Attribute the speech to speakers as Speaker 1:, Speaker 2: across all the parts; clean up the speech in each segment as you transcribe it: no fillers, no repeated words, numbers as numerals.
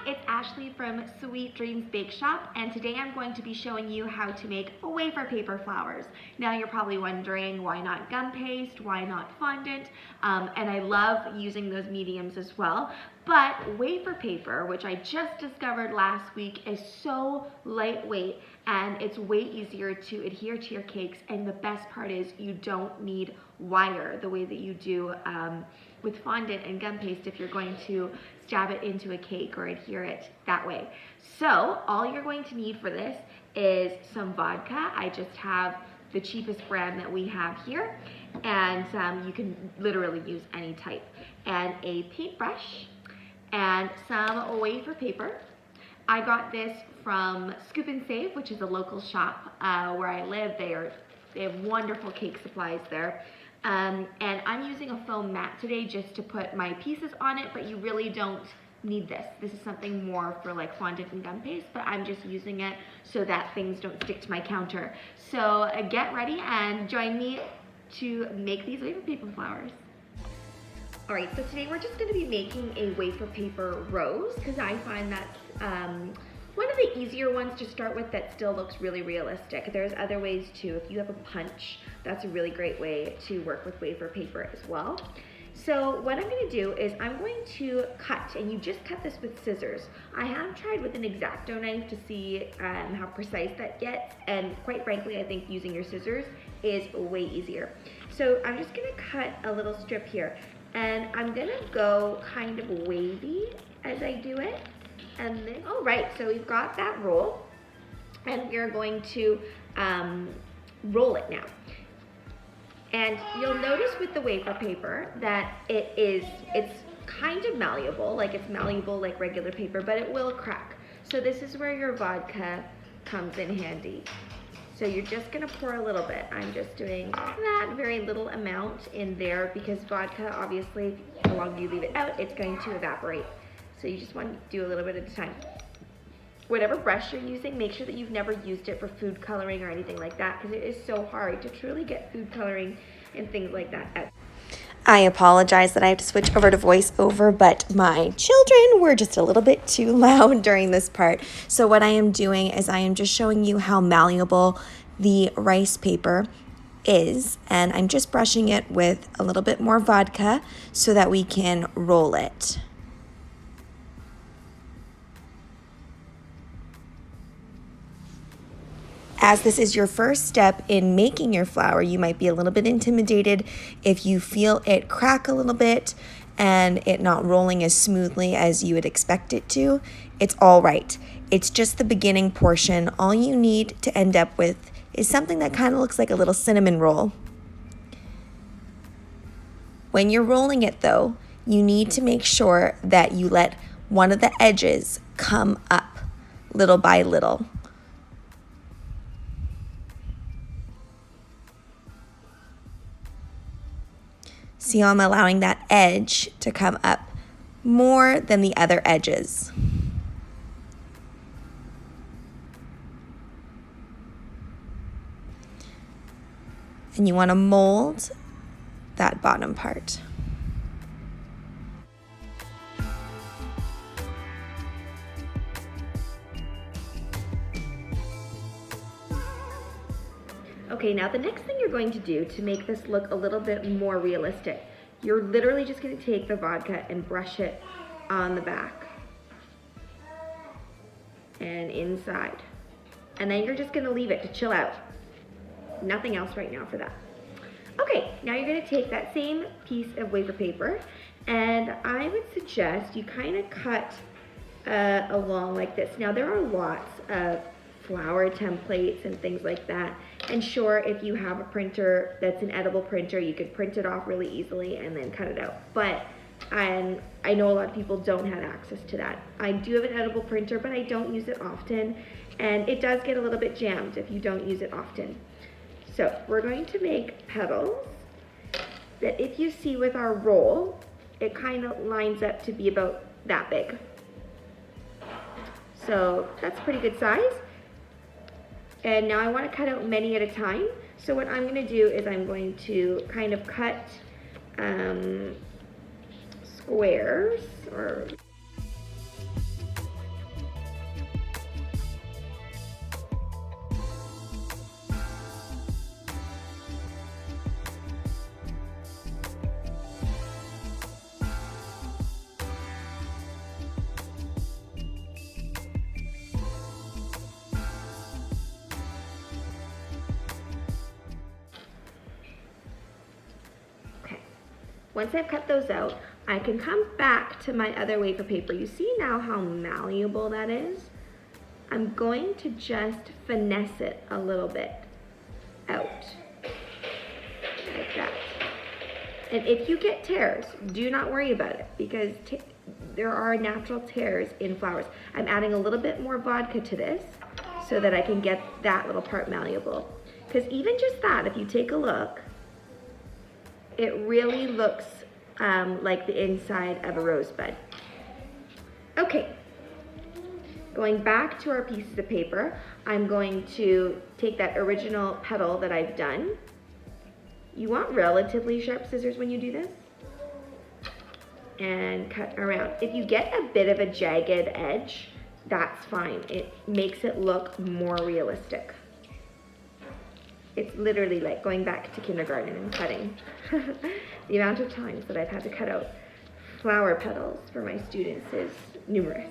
Speaker 1: it's Ashley from Sweet Dreams Bake Shop, and today I'm going to be showing you how to make wafer paper flowers. Now you're probably wondering, why not gum paste, why not fondant? And I love using those mediums as well, but wafer paper, which I just discovered last week, is so lightweight and it's way easier to adhere to your cakes, and the best part is you don't need wire the way that you do with fondant and gum paste if you're going to stab it into a cake or adhere it that way. So all you're going to need for this is some vodka. I just have the cheapest brand that we have here, and you can literally use any type, and a paintbrush and some wafer paper. I got this from Scoop and Save, which is a local shop where I live. They have wonderful cake supplies there. And I'm using a foam mat today just to put my pieces on it, but you really don't need this. This is something more for like fondant and gum paste, but I'm just using it so that things don't stick to my counter. So get ready and join me to make these wafer paper flowers. All right, so today we're just gonna be making a wafer paper rose because I find that's one of the easier ones to start with that still looks really realistic. There's other ways too. If you have a punch, that's a really great way to work with wafer paper as well. So what I'm gonna do is I'm going to cut, and you just cut this with scissors. I have tried with an X-Acto knife to see how precise that gets, and quite frankly, I think using your scissors is way easier. So I'm just gonna cut a little strip here, and I'm gonna go kind of wavy as I do it. And then, all right, so we've got that roll, and we're going to roll it now. And you'll notice with the wafer paper that it's kind of malleable, like it's malleable like regular paper, but it will crack. So this is where your vodka comes in handy. So you're just gonna pour a little bit. I'm just doing that very little amount in there because vodka, obviously, the longer you leave it out, it's going to evaporate. So you just want to do a little bit at a time. Whatever brush you're using, make sure that you've never used it for food coloring or anything like that, because it is so hard to truly get food coloring and things like that out.
Speaker 2: I apologize that I have to switch over to voiceover, but my children were just a little bit too loud during this part. So what I am doing is I am just showing you how malleable the rice paper is, and I'm just brushing it with a little bit more vodka so that we can roll it. As this is your first step in making your flour, you might be a little bit intimidated if you feel it crack a little bit and it not rolling as smoothly as you would expect it to. It's all right. It's just the beginning portion. All you need to end up with is something that kind of looks like a little cinnamon roll. When you're rolling it though, you need to make sure that you let one of the edges come up little by little. See how I'm allowing that edge to come up more than the other edges. And you want to mold that bottom part.
Speaker 1: Okay, now the next thing you're going to do to make this look a little bit more realistic, you're literally just going to take the vodka and brush it on the back and inside. And then you're just going to leave it to chill out. Nothing else right now for that. Okay, now you're going to take that same piece of wafer paper, and I would suggest you kind of cut along like this. Now there are lots of flower templates and things like that, and sure, if you have a printer that's an edible printer, you could print it off really easily and then cut it out, but I know a lot of people don't have access to that. I do have an edible printer, but I don't use it often, and it does get a little bit jammed if you don't use it often. So we're going to make petals that, if you see with our roll, it kind of lines up to be about that big. So that's pretty good size. And now I want to cut out many at a time. So what I'm going to do is I'm going to kind of cut squares, or Once I've cut those out, I can come back to my other wafer paper. You see now how malleable that is? I'm going to just finesse it a little bit out, like that. And if you get tears, do not worry about it, because there are natural tears in flours. I'm adding a little bit more vodka to this so that I can get that little part malleable. Because even just that, if you take a look, it really looks like the inside of a rosebud. Okay, going back to our pieces of paper, I'm going to take that original petal that I've done. You want relatively sharp scissors when you do this, and cut around. If you get a bit of a jagged edge, that's fine. It makes it look more realistic. It's literally like going back to kindergarten and cutting. The amount of times that I've had to cut out flower petals for my students is numerous.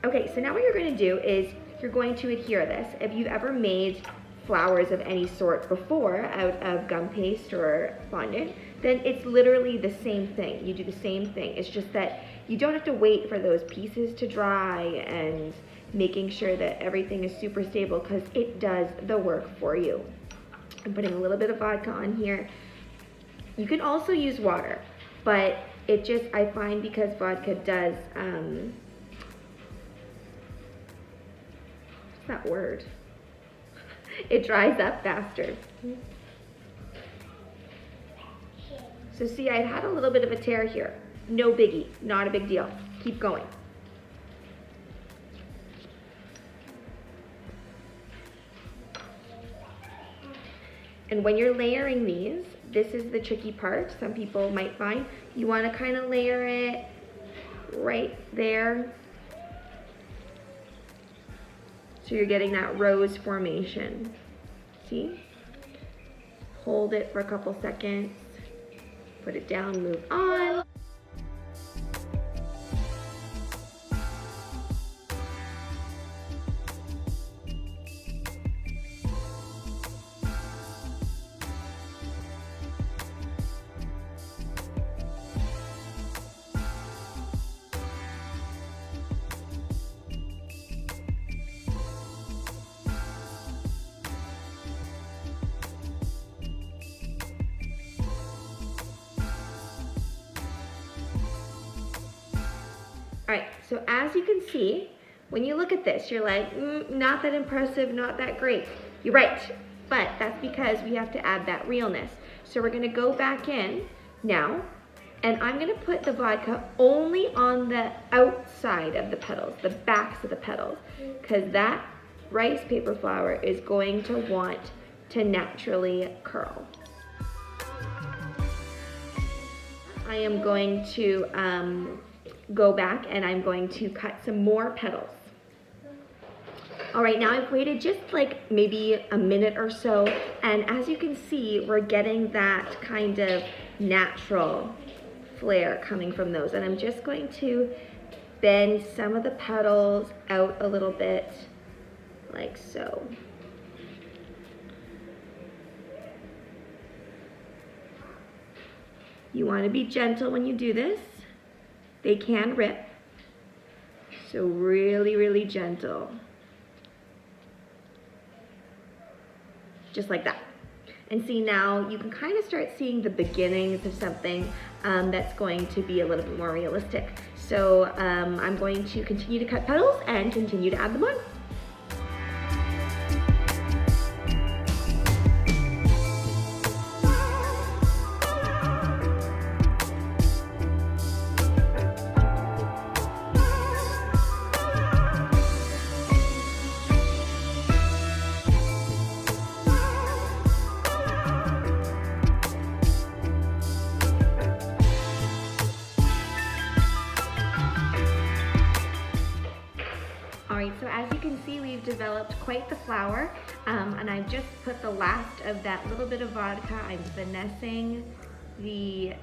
Speaker 1: Okay, so now what you're going to do is you're going to adhere this. If you've ever made flowers of any sort before out of gum paste or fondant, then it's literally the same thing. You do the same thing. It's just that you don't have to wait for those pieces to dry and making sure that everything is super stable, because it does the work for you. I'm putting a little bit of vodka on here. You can also use water, but it just, I find because vodka does, what's that word? It dries up faster. So see, I had a little bit of a tear here. No biggie, not a big deal. Keep going. And when you're layering these, this is the tricky part. Some people might find you want to kind of layer it right there, so you're getting that rose formation. See? Hold it for a couple seconds, put it down, move on. All right, so as you can see, when you look at this, you're like, not that impressive, not that great. You're right, but that's because we have to add that realness. So we're gonna go back in now, and I'm gonna put the vodka only on the outside of the petals, the backs of the petals, because that rice paper flower is going to want to naturally curl. I am going to go back and I'm going to cut some more petals. All right, now I've waited just like maybe a minute or so, and as you can see, we're getting that kind of natural flare coming from those. And I'm just going to bend some of the petals out a little bit, like so. You want to be gentle when you do this. They can rip, so really, really gentle. Just like that. And see, now you can kind of start seeing the beginnings of something that's going to be a little bit more realistic. So I'm going to continue to cut petals and continue to add them on. Alright, so as you can see, we've developed quite the flower, and I've just put the last of that little bit of vodka. I'm finessing the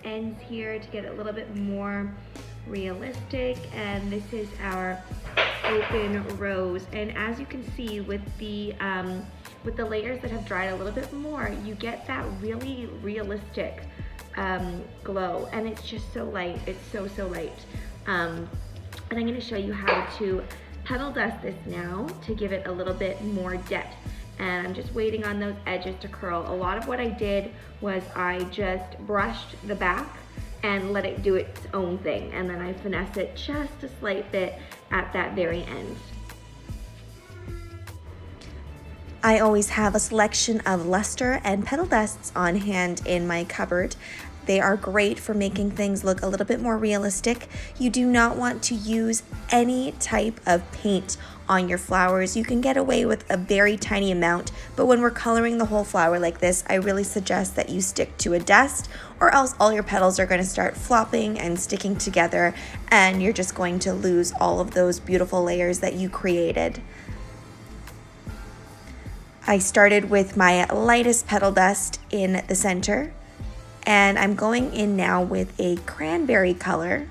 Speaker 1: ends here to get it a little bit more realistic, and this is our open rose. And as you can see, with the layers that have dried a little bit more, you get that really realistic glow, and it's just so light. It's so light. And I'm going to show you how to petal dust this now to give it a little bit more depth. And I'm just waiting on those edges to curl. A lot of what I did was I just brushed the back and let it do its own thing, and then I finesse it just a slight bit at that very end.
Speaker 2: I always have a selection of luster and petal dusts on hand in my cupboard. They are great for making things look a little bit more realistic. You do not want to use any type of paint on your flowers. You can get away with a very tiny amount, but when we're coloring the whole flower like this, I really suggest that you stick to a dust, or else all your petals are going to start flopping and sticking together, and you're just going to lose all of those beautiful layers that you created. I started with my lightest petal dust in the center, and I'm going in now with a cranberry color.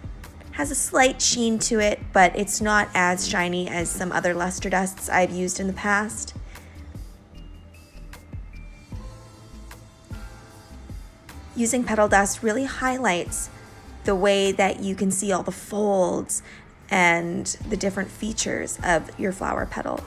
Speaker 2: Has a slight sheen to it, but it's not as shiny as some other luster dusts I've used in the past. Using petal dust really highlights the way that you can see all the folds and the different features of your flower petal.